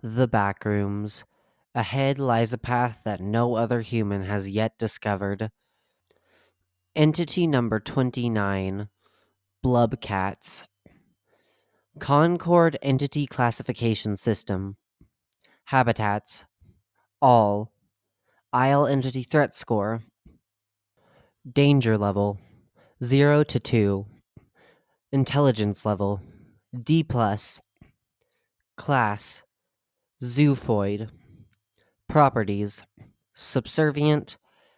The Backrooms. Ahead lies a path that no other human has yet discovered. Entity number 29. Blub Cats. Concord Entity Classification System. Habitats. All. Isle Entity Threat Score. Danger Level. 0 to 2. Intelligence Level. D+. Class. Zoofoid. Properties. Subservient.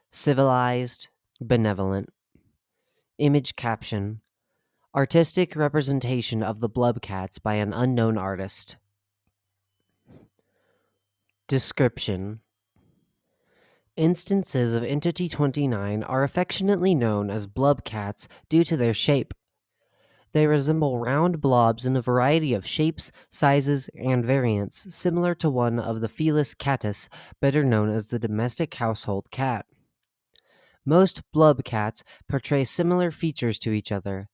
Civilized. Benevolent. Image caption. Artistic representation of the Blubcats by an unknown artist. Description. Instances of Entity 29 are affectionately known as blubcats due to their shape. They resemble round blobs in a variety of shapes, sizes, and variants, similar to one of the Felis catus, better known as the domestic household cat. Most blubcats portray similar features to each other.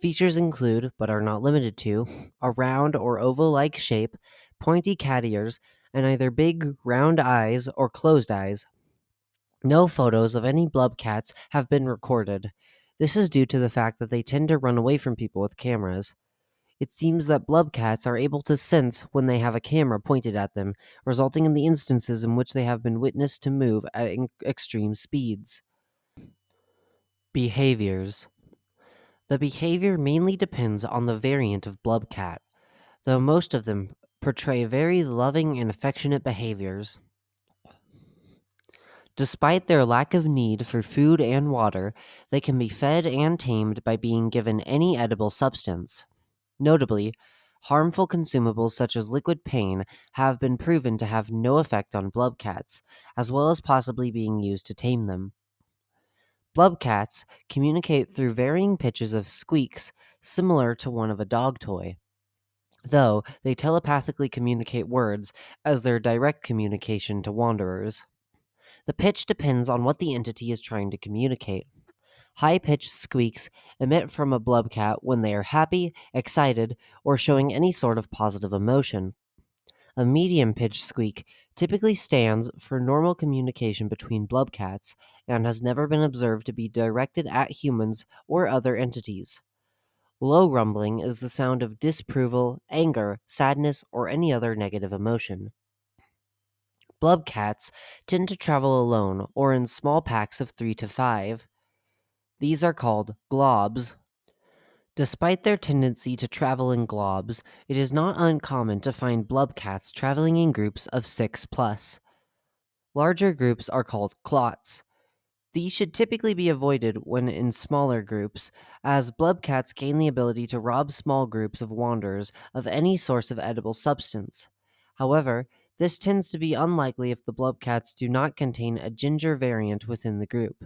Features include, but are not limited to, a round or oval-like shape, pointy cat ears, and either big, round eyes or closed eyes. No photos of any blubcats have been recorded. This is due to the fact that they tend to run away from people with cameras. It seems that blubcats are able to sense when they have a camera pointed at them, resulting in the instances in which they have been witnessed to move at extreme speeds. Behaviors. The behavior mainly depends on the variant of blubcat, though most of them portray very loving and affectionate behaviors. Despite their lack of need for food and water, they can be fed and tamed by being given any edible substance. Notably, harmful consumables such as liquid pain have been proven to have no effect on blubcats, as well as possibly being used to tame them. Blubcats communicate through varying pitches of squeaks similar to one of a dog toy, though they telepathically communicate words as their direct communication to wanderers. The pitch depends on what the entity is trying to communicate. High-pitched squeaks emit from a blubcat when they are happy, excited, or showing any sort of positive emotion. A medium-pitched squeak typically stands for normal communication between blubcats and has never been observed to be directed at humans or other entities. Low rumbling is the sound of disapproval, anger, sadness, or any other negative emotion. Blubcats tend to travel alone or in small packs of 3 to 5. These are called globs. Despite their tendency to travel in globs, it is not uncommon to find blubcats traveling in groups of 6 plus. Larger groups are called clots. These should typically be avoided when in smaller groups, as blubcats gain the ability to rob small groups of wanderers of any source of edible substance. However, this tends to be unlikely if the blubcats do not contain a ginger variant within the group.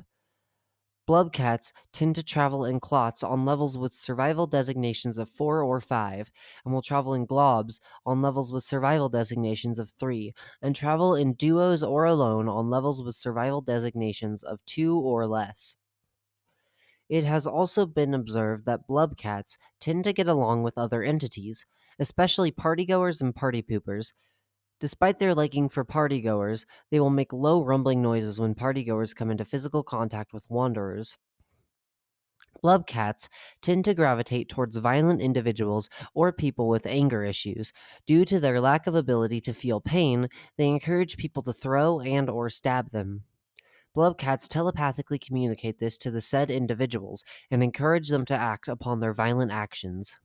Blubcats tend to travel in clots on levels with survival designations of 4 or 5, and will travel in globs on levels with survival designations of 3, and travel in duos or alone on levels with survival designations of 2 or less. It has also been observed that blubcats tend to get along with other entities, especially partygoers and party poopers. Despite their liking for partygoers, they will make low rumbling noises when partygoers come into physical contact with wanderers. Blubcats tend to gravitate towards violent individuals or people with anger issues. Due to their lack of ability to feel pain, they encourage people to throw and or stab them. Blubcats telepathically communicate this to the said individuals and encourage them to act upon their violent actions.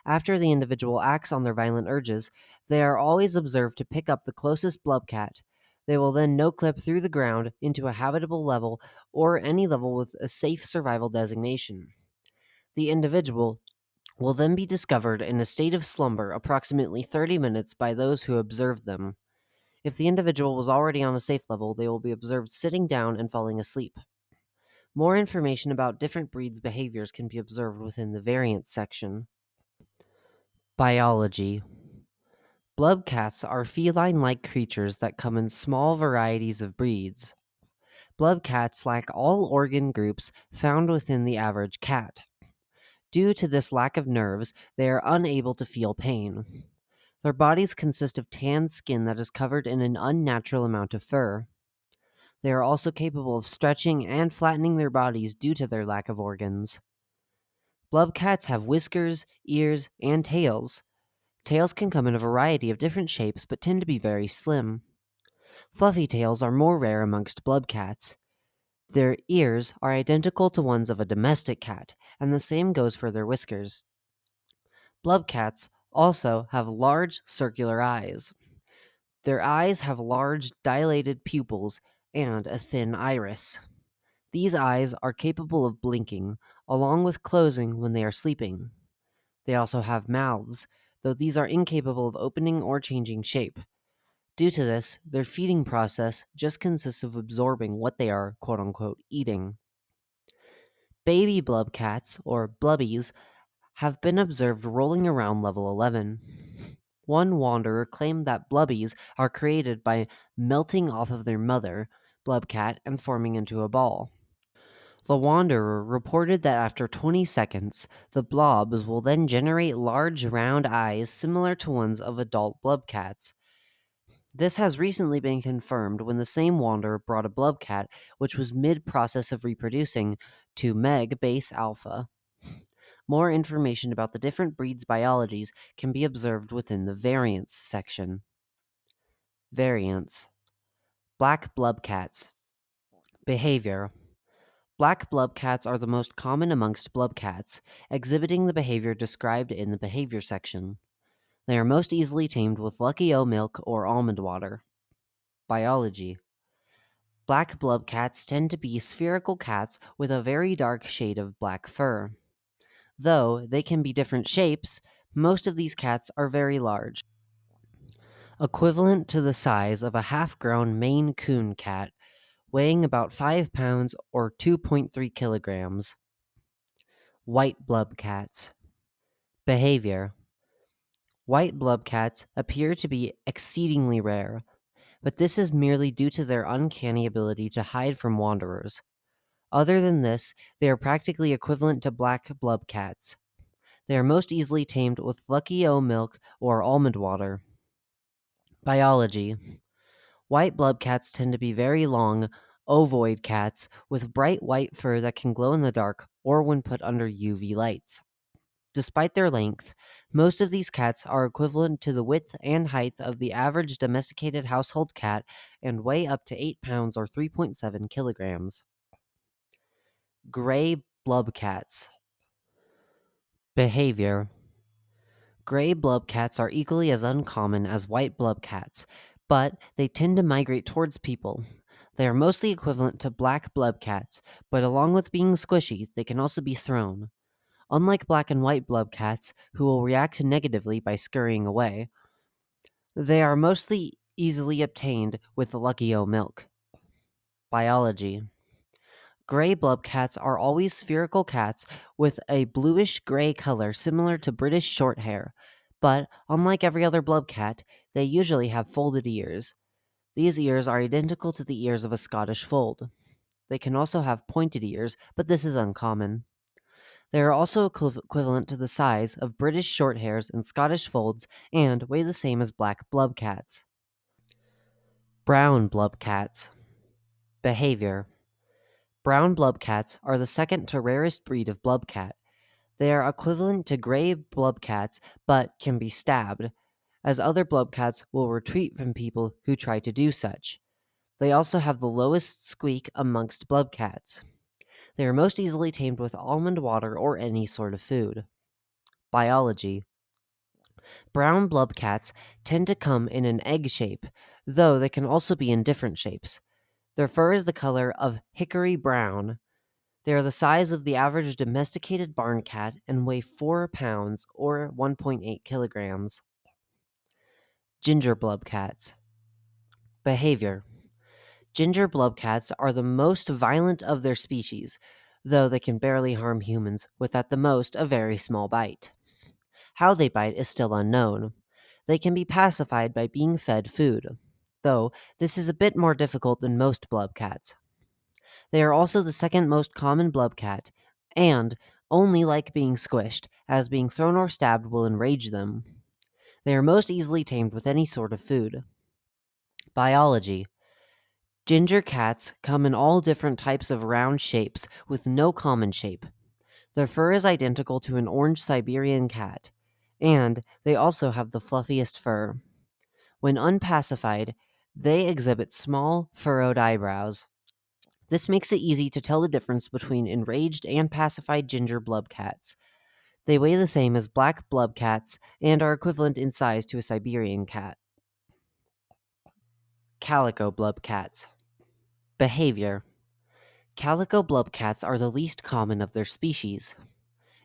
After the individual acts on their violent urges, they are always observed to pick up the closest blubcat. They will then no-clip through the ground into a habitable level or any level with a safe survival designation. The individual will then be discovered in a state of slumber approximately 30 minutes by those who observed them. If the individual was already on a safe level, they will be observed sitting down and falling asleep. More information about different breeds' behaviors can be observed within the variants section. Biology. Blubcats are feline-like creatures that come in small varieties of breeds. Blubcats lack all organ groups found within the average cat. Due to this lack of nerves, they are unable to feel pain. Their bodies consist of tan skin that is covered in an unnatural amount of fur. They are also capable of stretching and flattening their bodies due to their lack of organs. Blub cats have whiskers, ears, and tails. Tails can come in a variety of different shapes but tend to be very slim. Fluffy tails are more rare amongst blub cats. Their ears are identical to ones of a domestic cat, and the same goes for their whiskers. Blub cats also have large circular eyes. Their eyes have large dilated pupils and a thin iris. These eyes are capable of blinking, along with closing when they are sleeping. They also have mouths, though these are incapable of opening or changing shape. Due to this, their feeding process just consists of absorbing what they are quote unquote eating. Baby blub cats, or blubbies, have been observed rolling around level 11. One wanderer claimed that blubbies are created by melting off of their mother, blub cat, and forming into a ball. The wanderer reported that after 20 seconds, the blobs will then generate large round eyes similar to ones of adult blub cats. This has recently been confirmed when the same wanderer brought a blub cat, which was mid process of reproducing, to Meg Base Alpha. More information about the different breeds' biologies can be observed within the variants section. Variants. Black blub cats. Behavior. Black blub cats are the most common amongst blub cats, exhibiting the behavior described in the behavior section. They are most easily tamed with Lucky O milk or almond water. Biology. Black blub cats tend to be spherical cats with a very dark shade of black fur. Though they can be different shapes, most of these cats are very large, equivalent to the size of a half-grown Maine Coon cat, weighing about 5 pounds or 2.3 kilograms. White blub cats. Behavior. White blub cats appear to be exceedingly rare, but this is merely due to their uncanny ability to hide from wanderers. Other than this, they are practically equivalent to black blub cats. They are most easily tamed with Lucky O milk or almond water. Biology. White blub cats tend to be very long, ovoid cats with bright white fur that can glow in the dark or when put under UV lights. Despite their length, most of these cats are equivalent to the width and height of the average domesticated household cat and weigh up to 8 pounds or 3.7 kilograms. Gray blub cats. Behavior. Gray blub cats are equally as uncommon as white blub cats, but they tend to migrate towards people. They are mostly equivalent to black blub cats, but along with being squishy, they can also be thrown. Unlike black and white blub cats, who will react negatively by scurrying away, they are mostly easily obtained with the Lucky O milk. Biology. Gray blub cats are always spherical cats with a bluish gray color similar to British Shorthair, but unlike every other blub cat, they usually have folded ears. These ears are identical to the ears of a Scottish fold. They can also have pointed ears, but this is uncommon. They are also equivalent to the size of British Shorthairs and Scottish folds and weigh the same as black blub cats. Brown blub cats. Behavior. Brown blub cats are the second to rarest breed of blub cat. They are equivalent to gray blub cats but can be stabbed, as other blub cats will retreat from people who try to do such. They also have the lowest squeak amongst blub cats. They are most easily tamed with almond water or any sort of food. Biology. Brown blub cats tend to come in an egg shape, though they can also be in different shapes. Their fur is the color of hickory brown. They are the size of the average domesticated barn cat and weigh 4 pounds or 1.8 kilograms. Ginger blub cats. Behavior. Ginger blub cats are the most violent of their species, though they can barely harm humans with at the most a very small bite. How they bite is still unknown. They can be pacified by being fed food, though this is a bit more difficult than most blub cats. They are also the second most common blub cat, and only like being squished, as being thrown or stabbed will enrage them. They are most easily tamed with any sort of food. Biology. Ginger cats come in all different types of round shapes with no common shape. Their fur is identical to an orange Siberian cat, and they also have the fluffiest fur. When unpacified, they exhibit small, furrowed eyebrows. This makes it easy to tell the difference between enraged and pacified ginger blub cats. They weigh the same as black blub cats and are equivalent in size to a Siberian cat. Calico blub cats. Behavior. Calico blub cats are the least common of their species.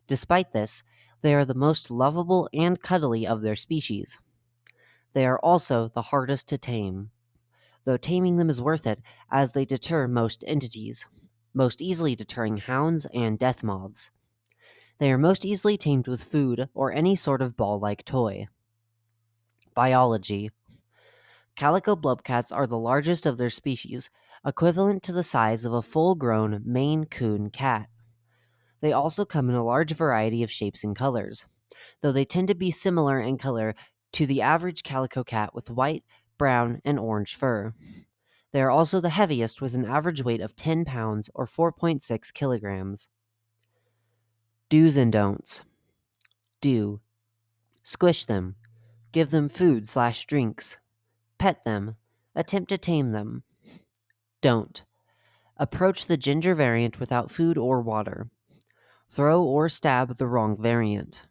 Despite this, they are the most lovable and cuddly of their species. They are also the hardest to tame, though taming them is worth it as they deter most entities, most easily deterring hounds and death moths. They are most easily tamed with food or any sort of ball-like toy. Biology. Calico blubcats are the largest of their species, equivalent to the size of a full-grown Maine Coon cat. They also come in a large variety of shapes and colors, though they tend to be similar in color to the average calico cat with white, brown, and orange fur. They are also the heaviest with an average weight of 10 pounds or 4.6 kilograms. Do's and don'ts. Do. Squish them. Give them food/drinks. Pet them. Attempt to tame them. Don't. Approach the ginger variant without food or water. Throw or stab the wrong variant.